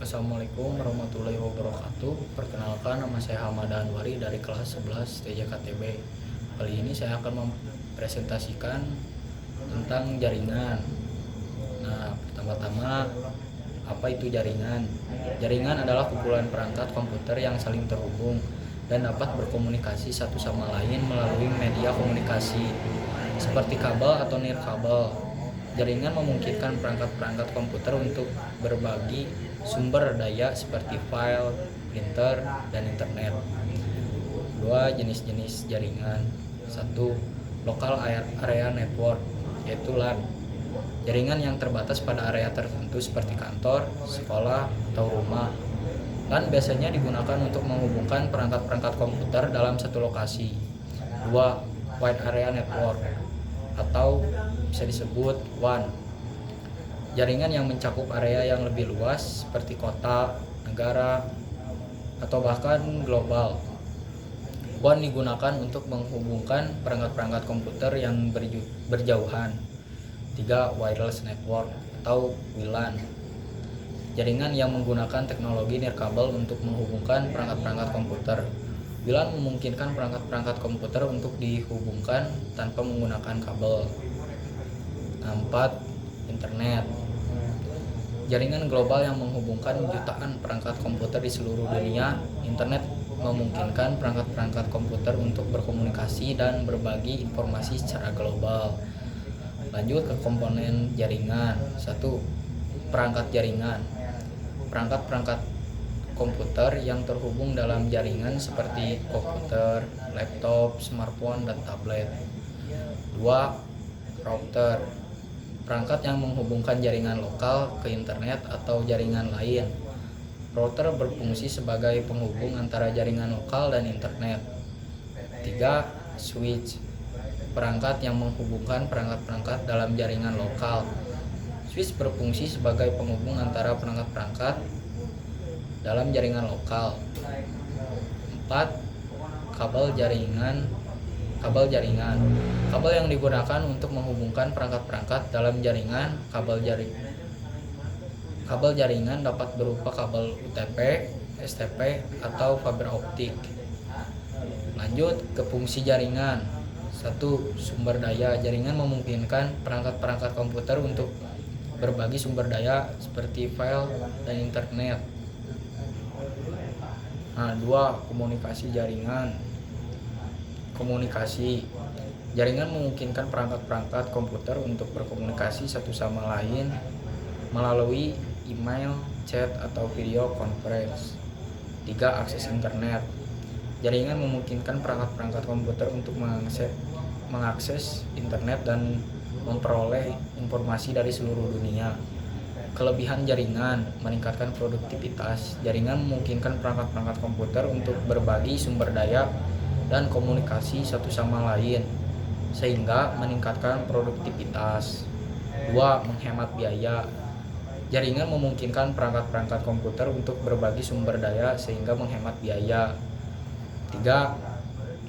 Assalamualaikum warahmatullahi wabarakatuh. Perkenalkan, nama saya Hamada Anwari dari kelas 11 TJKTB. Kali ini saya akan mempresentasikan tentang jaringan. Nah, pertama-tama, apa itu jaringan? Jaringan adalah kumpulan perangkat komputer yang saling terhubung dan dapat berkomunikasi satu sama lain melalui media komunikasi seperti kabel atau nirkabel. Jaringan memungkinkan perangkat-perangkat komputer untuk berbagi sumber daya seperti file, printer, dan internet. Dua jenis-jenis jaringan. Satu, local area network, yaitu LAN. Jaringan yang terbatas pada area tertentu seperti kantor, sekolah, atau rumah. LAN biasanya digunakan untuk menghubungkan perangkat-perangkat komputer dalam satu lokasi. Dua, wide area network, atau bisa disebut WAN. Jaringan yang mencakup area yang lebih luas seperti kota, negara, atau bahkan global. WAN digunakan untuk menghubungkan perangkat-perangkat komputer yang berjauhan. 3. Wireless network atau WLAN. Jaringan yang menggunakan teknologi nirkabel untuk menghubungkan perangkat-perangkat komputer. WLAN memungkinkan perangkat-perangkat komputer untuk dihubungkan tanpa menggunakan kabel. 4. Internet. Jaringan global yang menghubungkan jutaan perangkat komputer di seluruh dunia. Internet memungkinkan perangkat-perangkat komputer untuk berkomunikasi dan berbagi informasi secara global. Lanjut ke komponen jaringan. 1. Perangkat jaringan. Perangkat-perangkat komputer yang terhubung dalam jaringan seperti komputer, laptop, smartphone, dan tablet. 2. Router. Perangkat yang menghubungkan jaringan lokal ke internet atau jaringan lain. Router berfungsi sebagai penghubung antara jaringan lokal dan internet. 3. Switch. Perangkat yang menghubungkan perangkat-perangkat dalam jaringan lokal. Switch berfungsi sebagai penghubung antara perangkat-perangkat dalam jaringan lokal. 4. Kabel jaringan. Kabel yang digunakan untuk menghubungkan perangkat-perangkat dalam jaringan. Kabel jaringan dapat berupa kabel UTP, STP, atau fiber optik. Lanjut ke fungsi jaringan. 1. Sumber daya. Jaringan memungkinkan perangkat-perangkat komputer untuk berbagi sumber daya seperti file dan internet. 2. Komunikasi jaringan. Komunikasi. Jaringan memungkinkan perangkat-perangkat komputer untuk berkomunikasi satu sama lain melalui email, chat, atau video conference. 3. Akses internet. Jaringan memungkinkan perangkat-perangkat komputer untuk mengakses internet dan memperoleh informasi dari seluruh dunia. Kelebihan jaringan meningkatkan produktivitas. Jaringan memungkinkan perangkat-perangkat komputer untuk berbagi sumber daya dan komunikasi satu sama lain sehingga meningkatkan produktivitas. 2. Menghemat biaya. Jaringan memungkinkan perangkat-perangkat komputer untuk berbagi sumber daya sehingga menghemat biaya. 3.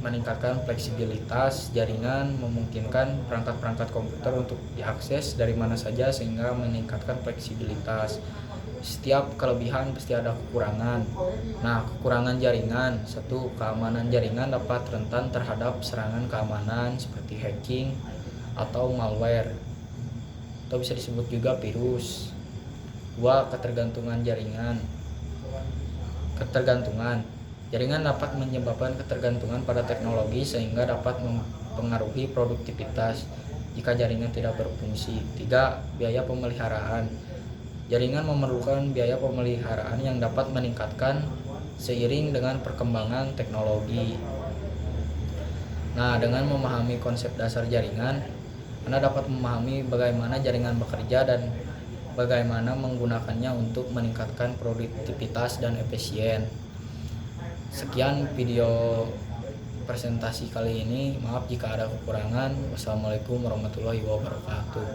Meningkatkan fleksibilitas. Jaringan memungkinkan perangkat-perangkat komputer untuk diakses dari mana saja sehingga meningkatkan fleksibilitas. Setiap kelebihan pasti ada kekurangan. Nah, kekurangan jaringan. 1. Keamanan jaringan dapat rentan terhadap serangan keamanan seperti hacking atau malware, atau bisa disebut juga virus. 2. Ketergantungan jaringan. Ketergantungan. Jaringan dapat menyebabkan ketergantungan pada teknologi sehingga dapat mempengaruhi produktivitas jika jaringan tidak berfungsi. 3. Biaya pemeliharaan. Jaringan memerlukan biaya pemeliharaan yang dapat meningkatkan seiring dengan perkembangan teknologi. Nah, dengan memahami konsep dasar jaringan, Anda dapat memahami bagaimana jaringan bekerja dan bagaimana menggunakannya untuk meningkatkan produktivitas dan efisien. Sekian video presentasi kali ini. Maaf jika ada kekurangan. Wassalamualaikum warahmatullahi wabarakatuh.